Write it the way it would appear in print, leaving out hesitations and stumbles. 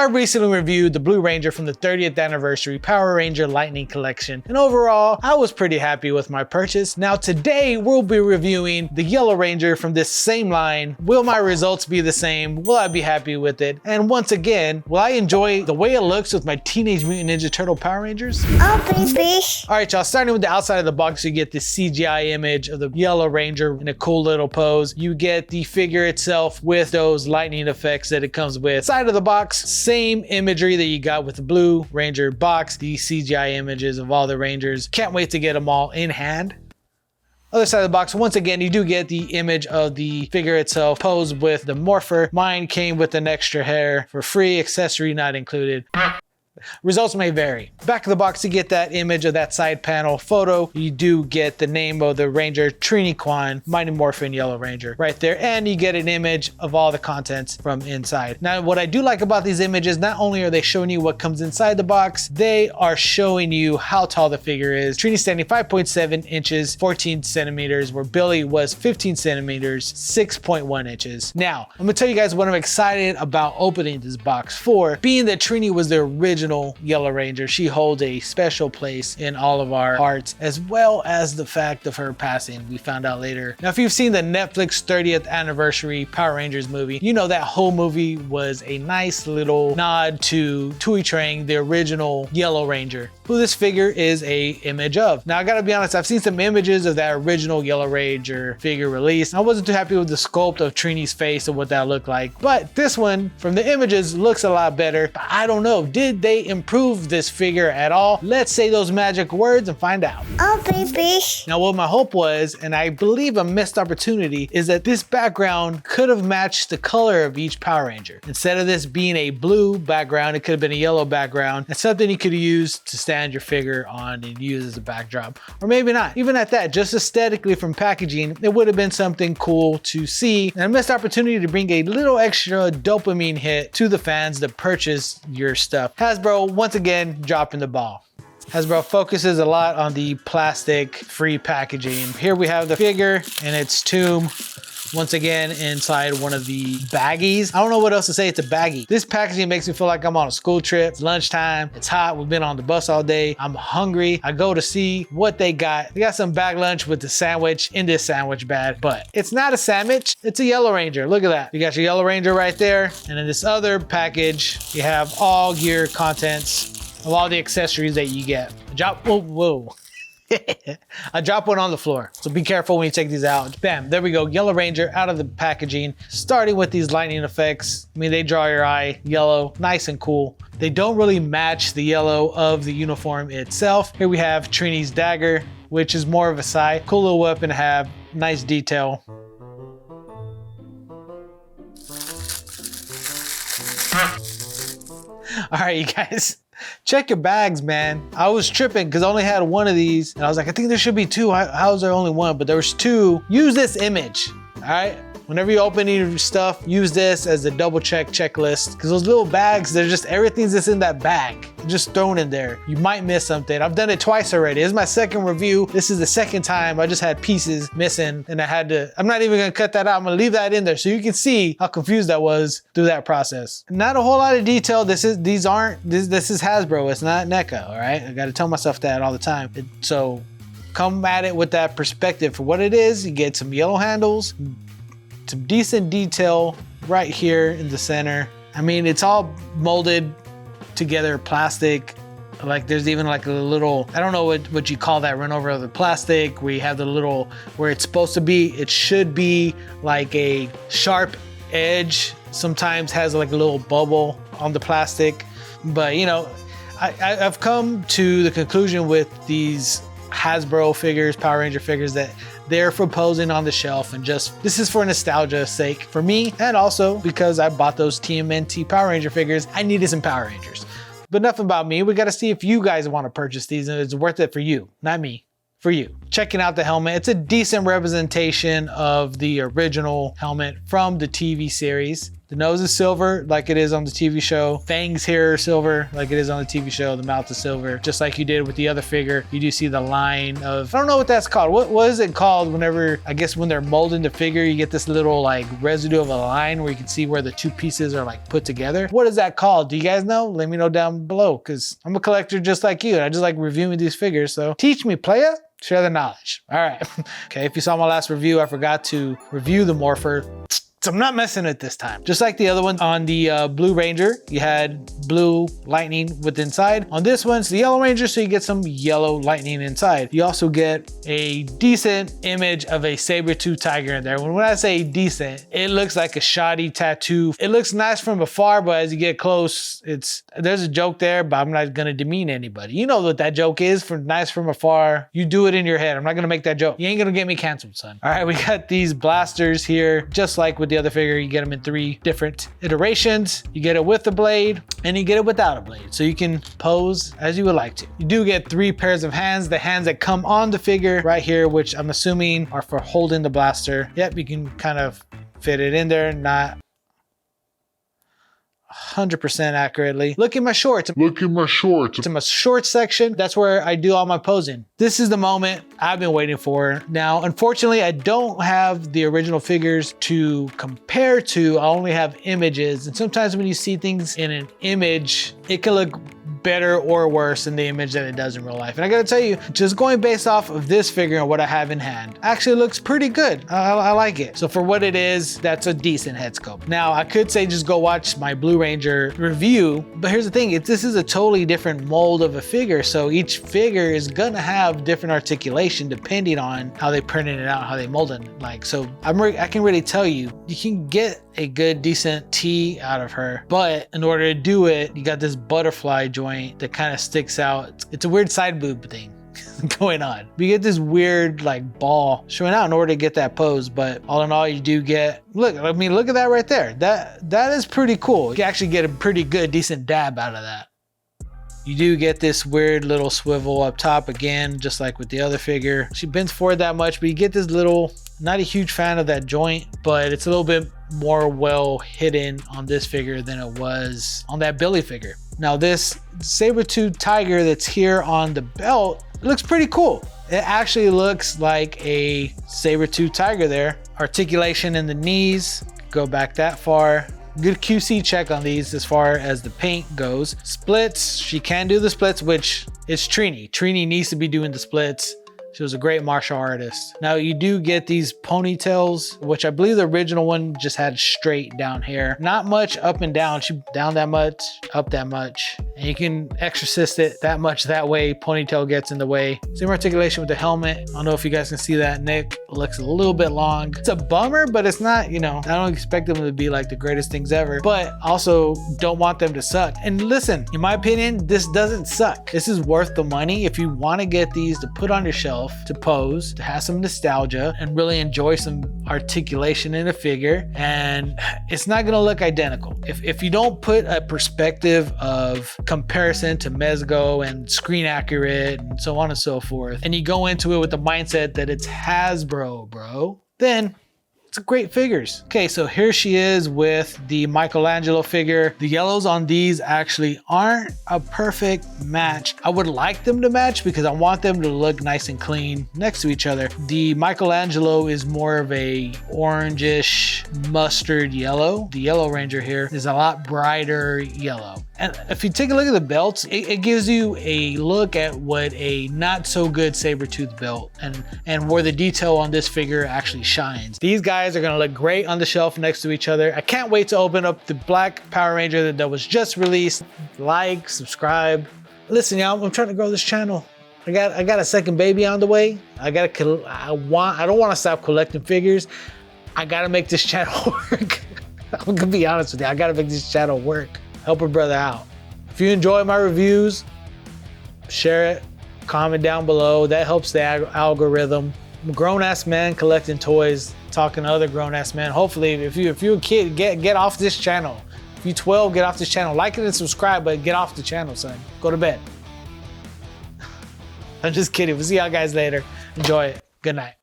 So I recently reviewed the Blue Ranger from the 30th anniversary Power Ranger Lightning Collection, and overall, I was pretty happy with my purchase. Now today, we'll be reviewing the Yellow Ranger from this same line. Will my results be the same? Will I be happy with it? And once again, will I enjoy the way it looks with my Teenage Mutant Ninja Turtle Power Rangers? Oh, baby. All right, y'all, starting with the outside of the box, you get this CGI image of the Yellow Ranger in a cool little pose. You get the figure itself with those lightning effects that it comes with. Side of the box, same imagery that you got with the Blue Ranger box, the CGI images of all the Rangers. Can't wait to get them all in hand. Other side of the box, once again, you do get the image of the figure itself posed with the Morpher. Mine came with an extra hair for free, accessory not included. Results may vary. Back of the box, you get that image of that side panel photo. You do get the name of the Ranger, Trini, Mighty Morphin Yellow Ranger right there. And you get an image of all the contents from inside. Now, what I do like about these images, not only are they showing you what comes inside the box, they are showing you how tall the figure is. Trini's standing 5.7 inches, 14 centimeters, where Billy was 15 centimeters, 6.1 inches. Now, I'm gonna tell you guys what I'm excited about opening this box for. Being that Trini was the original Yellow Ranger, she holds a special place in all of our hearts, as well as the fact of her passing, we found out later. Now, if you've seen the Netflix 30th anniversary Power Rangers movie, you know that whole movie was a nice little nod to Tui Trang, the original Yellow Ranger, who this figure is a image of. Now, I gotta be honest, I've seen some images of that original Yellow Ranger figure released. I wasn't too happy with the sculpt of Trini's face and what that looked like, but this one from the images looks a lot better. But I don't know, did they improve this figure at all? Let's say those magic words and find out. Oh, baby. Now, what my hope was, and I believe a missed opportunity, is that this background could have matched the color of each Power Ranger. Instead of this being a blue background, it could have been a yellow background, and something you could use to stand your figure on and use as a backdrop. Or maybe not. Even at that, just aesthetically from packaging, it would have been something cool to see, and a missed opportunity to bring a little extra dopamine hit to the fans that purchase your stuff. Hasbro, once again, dropping the ball. Hasbro focuses a lot on the plastic-free packaging. Here we have the figure in its tomb, once again inside one of the baggies. I don't know what else to say, it's a baggie. This packaging makes me feel like I'm on a school trip. It's lunchtime, it's hot, we've been on the bus all day. I'm hungry, I go to see what they got. They got some bag lunch with the sandwich in this sandwich bag, but it's not a sandwich, it's a Yellow Ranger. Look at that. You got your Yellow Ranger right there. And in this other package, you have all your contents of all the accessories that you get. Whoa. I dropped one on the floor, so be careful when you take these out. Bam, there we go, Yellow Ranger out of the packaging. Starting with these lightning effects. I mean, they draw your eye, yellow, nice and cool. They don't really match the yellow of the uniform itself. Here we have Trini's dagger, which is more of a side. Cool little weapon to have, nice detail. All right, you guys. Check your bags, man. I was tripping because I only had one of these and I was like, I think there should be two. How is there only one? But there was two. Use this image, all right? Whenever you open your stuff, use this as a double check checklist, because those little bags, they're just, everything's that's in that bag, just thrown in there. You might miss something. I've done it twice already. This is my second review. This is the second time I just had pieces missing and I had to, I'm not even gonna cut that out. I'm gonna leave that in there so you can see how confused I was through that process. Not a whole lot of detail. This is Hasbro, it's not NECA, all right? I gotta tell myself that all the time. So come at it with that perspective for what it is. You get some yellow handles, some decent detail right here in the center. I mean, it's all molded together, plastic. Like there's even like a little, I don't know what you call that, run over the plastic. We have the little, where it's supposed to be, it should be like a sharp edge. Sometimes has like a little bubble on the plastic. But you know, I've come to the conclusion with these Hasbro figures, Power Ranger figures, that they're for posing on the shelf and just, this is for nostalgia's sake for me, and also because I bought those TMNT Power Ranger figures, I needed some Power Rangers. But enough about me, we gotta see if you guys wanna purchase these and it's worth it for you, not me, for you. checking out the helmet. It's a decent representation of the original helmet from the TV series. The nose is silver like it is on the TV show. Fangs here are silver like it is on the TV show. The mouth is silver, just like you did with the other figure. You do see the line of, I don't know what that's called. What is it called whenever, I guess when they're molding the figure, you get this little like residue of a line where you can see where the two pieces are like put together. What is that called? Do you guys know? Let me know down below, because I'm a collector just like you. And I just like reviewing these figures. So teach me, playa. Share the knowledge. All right. Okay, if you saw my last review, I forgot to review the Morpher. So I'm not messing it this time. Just like the other one on the Blue Ranger, you had blue lightning with inside. On this one, it's the Yellow Ranger, so you get some yellow lightning inside. You also get a decent image of a saber-tooth tiger in there. When I say decent, it looks like a shoddy tattoo. It looks nice from afar, but as you get close, there's a joke there, but I'm not gonna demean anybody. You know what that joke is, for nice from afar. You do it in your head. I'm not gonna make that joke. You ain't gonna get me canceled, son. All right, we got these blasters here, just like with the other figure. You get them in 3 different iterations. You get it with the blade and you get it without a blade, so you can pose as you would like to. You do get 3 pairs of hands, the hands that come on the figure right here, which I'm assuming are for holding the blaster. Yep, you can kind of fit it in there, not 100% accurately. Look at my shorts. Look at my shorts. It's in my shorts section. That's where I do all my posing. This is the moment I've been waiting for. Now, unfortunately, I don't have the original figures to compare to. I only have images. And sometimes when you see things in an image, it can look better or worse in the image than it does in real life. And I gotta tell you, just going based off of this figure and what I have in hand, actually looks pretty good. I like it. So for what it is, that's a decent head sculpt. Now, I could say just go watch my Blue Ranger review, but here's the thing, this is a totally different mold of a figure, so each figure is gonna have different articulation depending on how they printed it out, how they molded it. Like, so I can really tell you, you can get a good, decent T out of her, but in order to do it, you got this butterfly joint that kind of sticks out. It's a weird side boob thing going on. You get this weird like ball showing out in order to get that pose, but all in all, you do get, look, I mean, look at that right there. That is pretty cool. You can actually get a pretty good, decent dab out of that. You do get this weird little swivel up top again, just like with the other figure. She bends forward that much, but you get this little, not a huge fan of that joint, but it's a little bit more well hidden on this figure than it was on that Billy figure. Now this saber-tooth tiger that's here on the belt, it looks pretty cool. It actually looks like a saber-tooth tiger there. Articulation in the knees, go back that far. Good QC check on these as far as the paint goes. Splits, she can do the splits, which is Trini. Trini needs to be doing the splits. She was a great martial artist. Now you do get these ponytails, which I believe the original one just had straight down hair. Not much up and down. She down that much, up that much. And you can exorcist it that much that way. Ponytail gets in the way. Same articulation with the helmet. I don't know if you guys can see that. Neck looks a little bit long. It's a bummer, but it's not, you know, I don't expect them to be like the greatest things ever, but also don't want them to suck. And listen, in my opinion, this doesn't suck. This is worth the money. If you want to get these to put on your shelf, to pose, to have some nostalgia and really enjoy some articulation in a figure, and it's not gonna look identical. If you don't put a perspective of comparison to Mezco and screen accurate and so on and so forth, and you go into it with the mindset that it's Hasbro, bro, then it's great figures. Okay, so here she is with the Michelangelo figure. The yellows on these actually aren't a perfect match. I would like them to match because I want them to look nice and clean next to each other. The Michelangelo is more of a orangish mustard yellow. The Yellow Ranger here is a lot brighter yellow. And if you take a look at the belts, it gives you a look at what a not so good saber-tooth belt and where the detail on this figure actually shines. These guys are gonna look great on the shelf next to each other. I can't wait to open up the Black Power Ranger that was just released. Like, subscribe. Listen, y'all, I'm trying to grow this channel. I got a second baby on the way. I don't want to stop collecting figures. I gotta make this channel work. I'm gonna be honest with you. I gotta make this channel work. Help a brother out. If you enjoy my reviews, share it, comment down below. That helps the algorithm. I'm a grown-ass man collecting toys, talking to other grown-ass men. Hopefully, if you're a kid, get off this channel. If you're 12, get off this channel. Like it and subscribe, but get off the channel, son. Go to bed. I'm just kidding. We'll see y'all guys later. Enjoy it. Good night.